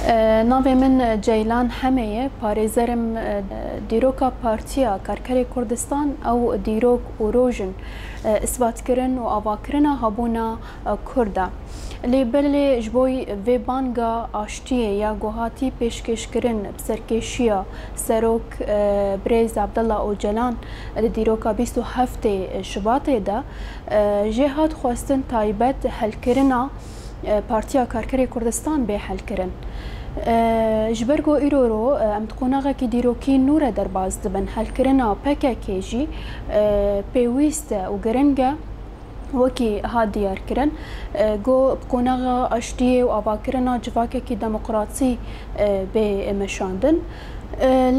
ناوی من جیلان حمیه پارێزەرم دیرۆکا پارتیا کارکەری کوردستان ئەو دیرۆک و ڕۆژن ئیسباتکردن و ئاواکردنا هەبوونا کوردا لێبەرێ ji بۆی vê banga aştiyê ya guhatî pêşkêşkirin serkêşiya serok Birêz Abdullah Öcalan li dîroka 27 Şubatê de jê hat xwestin taybet helkirina Partiya Karkerê Kurdistan bê helkirin. Ji ber ku îro em qonaxekî dîrokî nû re derbas dibin helkirina PKK jî pêwîst e û giring e wekî hat diyarkirin got qonaxa aştiyê û avakirina civakekî demokrasî bê meşandin.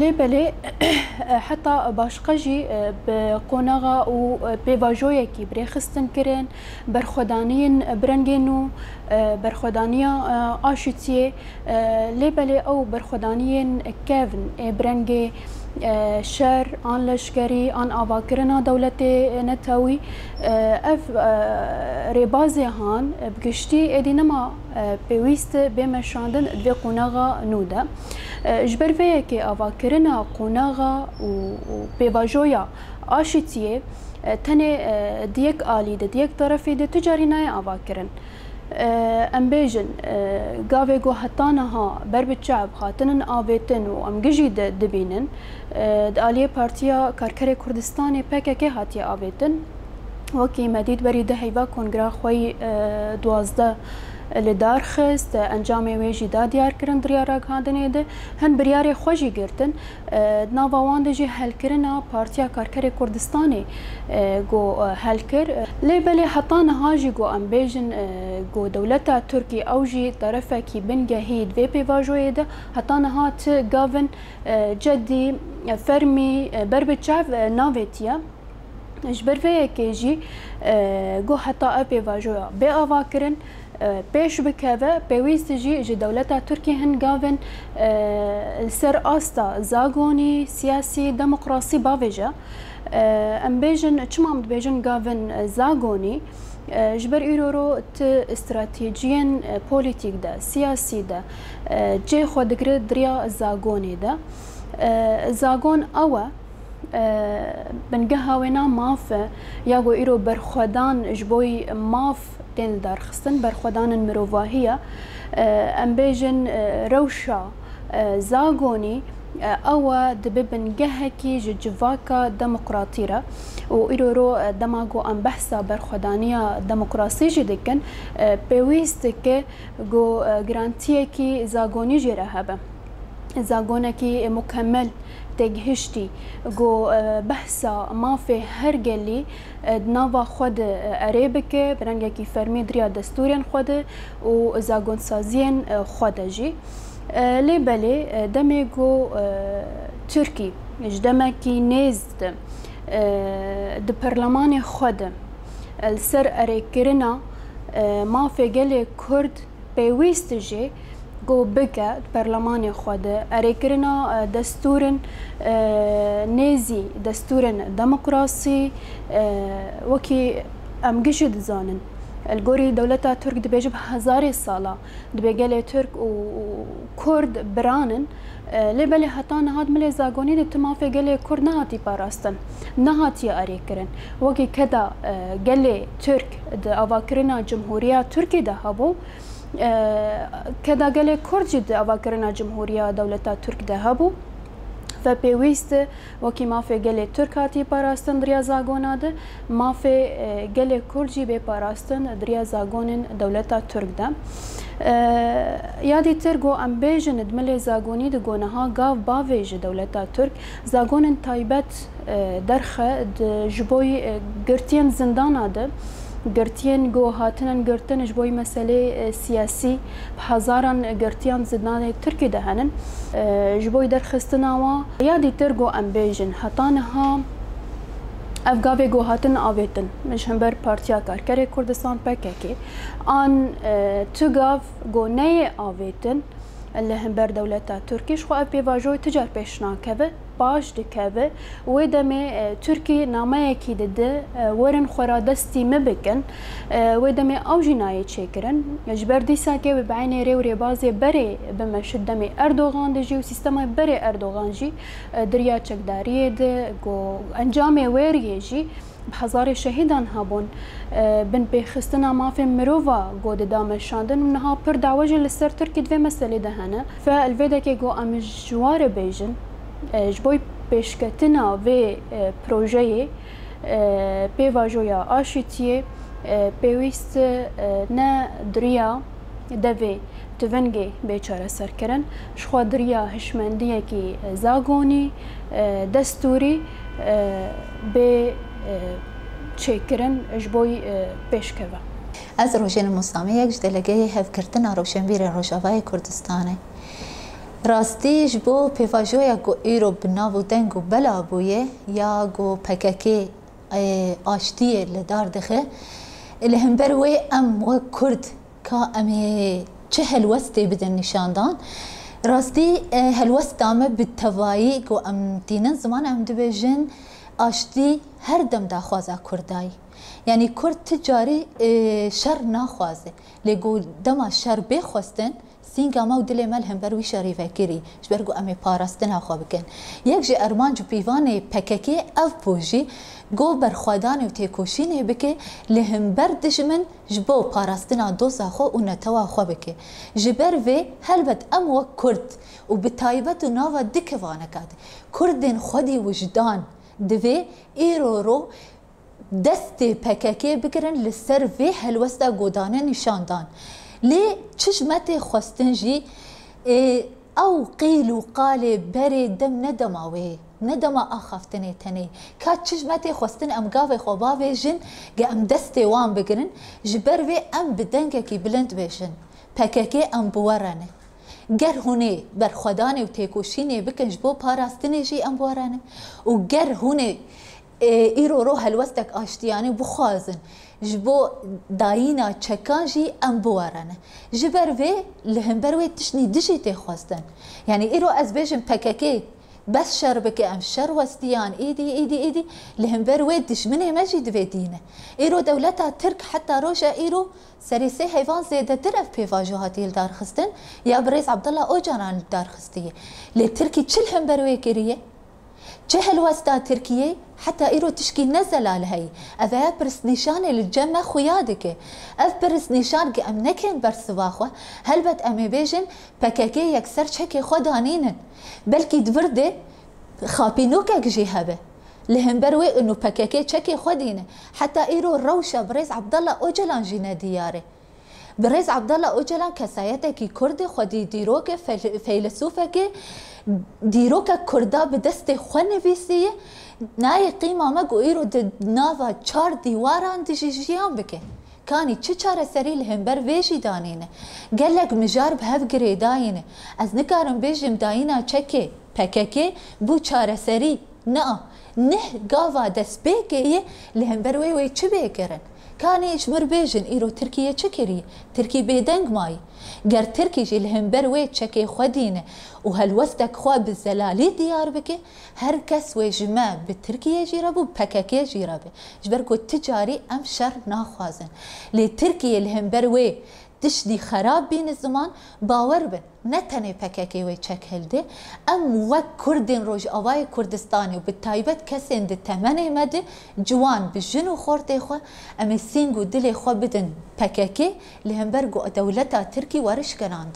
Lêbelê heta başqa jî bi qonaxa û pêvajoyekî birêxistin kirin berxwedaniyên birengên nû berxwedaniya aşîtiyê lêbelê ew berxwedaniyên kevn ê birengê şer an leşkerî an avakirina dewletê netewî ev rêbazê han bi giştî êdî nema pêwîst bê meşandin divê qonaxa nû de. Ji ber vê yekê avakirina qonaxa û pêvajoya aşîtiyê tenê diyek alî de diyek tarafê de tu carî naye avakirin. Em bêjin gavê got heta niha ber bi çav hatinin avêtin û em gijî de dibînin di aliyê Partiya Karkerê Kurdistanê PKK hatiye avêtin wekî Medîd berî di heyva kongira xwe 12 li dar xist encamê wê jî da diyarkirin diryara handinê de hin biryarê xwe jî girtin nava wan de jî helkirina Partiya Karkerê Kurdistanê got helkir lêbelê heta niha jî got em bêjin got dewleta Tirkî ew jî terefekî bingehî divê pêvajoyê de heta niha ti gavin ceddî fermî ber bi çav navêtiye. Ji ber vê yekê jî got heta ev pêvajoya bê avakirin pêş bikeve pêwîst jî ji dewleta Tirkî hin gavin ser asta zagonî siyasî demokrasî bavêje em bêjin çima em dibêjin gavin zagonî ji ber îro ti stratejiyên polîtîk de siyasî de cê xwe digire diriya zagonê de zagon ew e bingeha wêna maf e ya got îro berxwedan ji bo maf tên li darxistin berxwedanên mirovahiye em bêjin rewşa zagonî ew dibe bingehekî ji civaka demokratî re û îro dema got em behsa berxwedaniya demokrasî jî dikin pêwîst dike got girantiyekî zagonî jê re hebe zagonekî mukemmel têgihiştî got behsa mafê her gelî di nava xwe de erê bike bi rengekî fermî diriya destûrên xwe de û zagonsaziyên xwe de jî lêbelê demê got Tirkî ji demekî nêz de di perlemanê xwe de li ser erêkirina mafê gelê Kurd pêwîst jê got bike di perlemanê xwe de erêkirina destûrên nêzî destûrên demokrasî wekî em gişî dizanin li gorî dewleta Tirk dibêje bi hezarê sala dibê gelê Tirk û Kurd biranin lêbelê heta niha milê zagonî de ti mafê gelê Kurd nehatî parastin nehatiye erêkirin wekî keda gelê Tirk di avakirina Cumhuriya Tirkî de hebû keda gelê Kurd jî di avakirina Cumhuriya dewleta Tirk de hebû ve pêwîst e wekî mafê gelê Tirk hatî parastin diriya zagona de mafê gelê Kurd jî bê parastin diriya zagonên dewleta Tirk de. Yadî tir got em bêjin di milê zagonî de got niha gav bavê ji dewleta Tirk zagonên taybet derxe ji bo girtiyên zindana de girtiyên got hatinin girtin ji bo meselê siyasî bi hezaran girtiyan zindanê Tirkî de henin ji bo derxistina wan yadî tir got em bêjin heta niha ev gavê got hatin avêtin ji hember Partiya Karkerê Kurdistan PKK an tu gav got neyê avêtin اللي هم بر دولتا تركيش خو بيواجوي تجار بيشنا كبه باش دكبه ودمي تركي نامه كي دده ورن خورا دستي مبكن ودمي او جنايه تشكرن جبر ديسا كي بعين ريوري بازي بري بمشد دمي اردوغان دجي وسيستم بري اردوغان جي دريا تشكداري ده جو انجامي ويريجي بحزار شهيدان هابون بن بخستنا ما في مروفا جود دام شاندن ونها پر دعوج للسر تركي دوی مسئله ده هنه فالفيدا كي جو ام جوار بيجن جبوي بيشكتنا و بروجي بيواجويا آشيتيه بيويست نا دريا دوی تونگی بیچاره سرکرن شخوا دریا هشمندیه کی زاگونی دستوری به چکرن اجبوی پیشکوا. از روشن مسامی یک جدلگه هفکرتن روشنبیر روشاوای کردستانه. راستی جبو پیواجویا گو ایرو بناو دنگو بلا بویه یا گو پککی آشتیه لدار دخه اللي هم بروي ام و کرد که امی چه هلوستی بدن نشاندان راستی هلوست دامه بالتوایی گو ام دینن زمان ام دبیجن آشتی هر دم داخوازه کردایی یعنی کرد تجاری شر ناخوازه لگو دم شر بخواستن سینگا ما و دل مل هم بروی شریفه کری جبرگو امی پاراستن ها خواه بکن یک جی ارمان جو پیوان پککی اف بوجی گو برخوادان و تیکوشینه بکه لهم بردش من جبو پاراستنا دوزا خو و نتوا خو بکه جبر و هلبت ام و کرد و بتایبت و ناوا دکوانه کاد کردن خودی وجدان دوی ایرو رو دست پککی بگرن لسر و هلوستا گودانه نشاندان لی چشمت خواستن جی او قیل و قال بری دم ندماوی ندما آخافتنی تنی که چشمت خواستن ام گاوی خواباوی جن گه ام دستی وان بگرن جبر وی ام بدنگه کی بلند بیشن پککی ام بوارانه گر هونه برخودانه و تیکوشینه بکن جبو پاراستنی جی ام بوارانه و گر هونه ایرو رو هلوستک آشتیانه بخوازن جبو داینا چکانجی ام بوارانه جبر وی لهم بروی تشنی دشی تخواستن یعنی ایرو از بیشم پککی بس شربك ام شر وستيان ايدي لهم بروي دشمنه مجد بيدينه ايرو دولتها ترك حتى روشا ايرو سريسي حيوان زياده ترف بيفاجوهاتي الدار خستن يا بريس عبد الله اوجران الدار خستيه لتركي تشلهم بروي كريه جهل وستا تركيا حتى ايرو تشكي نزل على هي اذا برس نشان للجمع خيادك اف برس نشان ام نكن برسواخه هلبت امي بيجن بكاكي يكسر شكي خدانين بلكي دورده خابينوكا جيهبه لهم بروي انه بكاكي شكي خدينه حتى ايرو روشه بريز عبد الله اوجلان جينا دياره بريز عبد الله اوجلان كسايتك كردي خدي ديروك فيلسوفك ديروكا كردا بدست خوان فيسيه ناي قيمه مگو ايرو نافا 4 ديواران دجيجيان بك كاني تشاره سري لهم بر ويجي دانينه قال لك مجارب هف غريداينه از نكارم بيجم داينا تشكي بككي بو چاره سري نا نه غاوا دس بيكي لهم بر وي چبيكرن كاني اشمر بيجن ايرو تركيا تشكري تركي بيدنگ ماي گر تركي جي لهم بر وي تشكي خدينه وهالوستك خوا بالزلالي ديار بك هر كس ويجمع بتركيا جيرابو بكاكي جيرابه جبركو تجاري ام شر ناخوازن لي تركيا لهم بروي تشدي خراب بين الزمان باور بن نتني بكاكي وي تشك هلدي ام وك كردين روج اواي كردستاني وبالتايبت كسين دي تمني مد جوان بجنو خورتي خو ام سينغو دلي خو بدن بكاكي لهم برغو دولتا تركي ورش كنان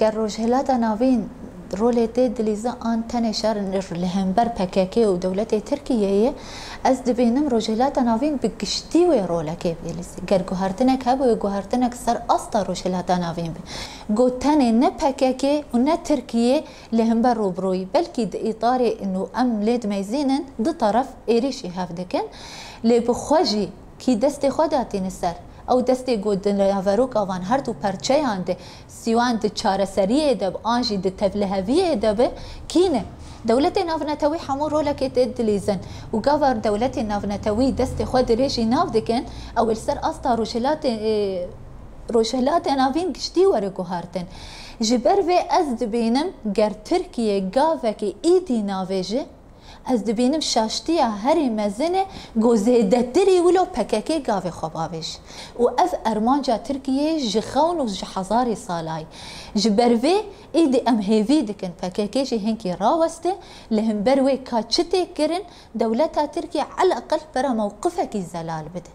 قروج هلاتا نافين رولتي دليزا ان تنشر لهم بر بكاكي ودولتي تركيا از دبينم روجلات نافين بقشتي وي رولكي بيلس غير جوهرتنك هبو جوهرتنك سر استا روجلات نافين جو تاني ن بكاكي ون تركيا لهم بر روبروي بلكي اطاري انه ام ليد ميزينن دو طرف ايريشي هافدكن لي بخوجي كي دستي خداتي نسر او دستی گود ناوروک آوان هر دو پرچه هنده سیوان ده چاره سریه دب آنجی ده تفلهویه دب کینه دولت ناونتوی همو رولک تدلیزن و گاور دولت ناونتوی دست خود ریشی ناو دکن او السر استا روشلات روشهلات نافين گشتی ورگو هارتن جبر و از دبینم گر ترکیه گاوکی ایدی ناویجه از دبینم شاشتیا هری مزنه گوزیده تری ولو پککی گاوی خواباویش و اف ارمانجا ترکیه جخون و جحزاری سالای جبروی ایدی ام هیوی دکن پککی جی هنکی راوسته لهم بروی کاچته کرن دولتا ترکیه على الاقل برا موقفك زلال بده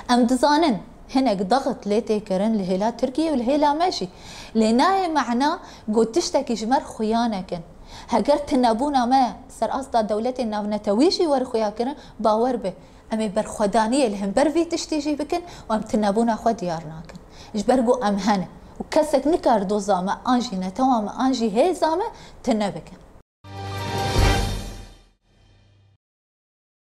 ام دزانن هناك ضغط ليتي كرن لهلا تركيا ولهلا ماشي لناي معنا قلت تشتكي جمر خيانكن هجرت نابونا ما سر أصدا دولتي ناو نتويشي ورخويا كرن باور به أمي برخدانية لهم برفي تشتيجي بكن وأم تنابونا خو ديارناكن جبرقو أم هنا وكسك نكار دو زامة أنجي نتوام أنجي هي زامة تنبكن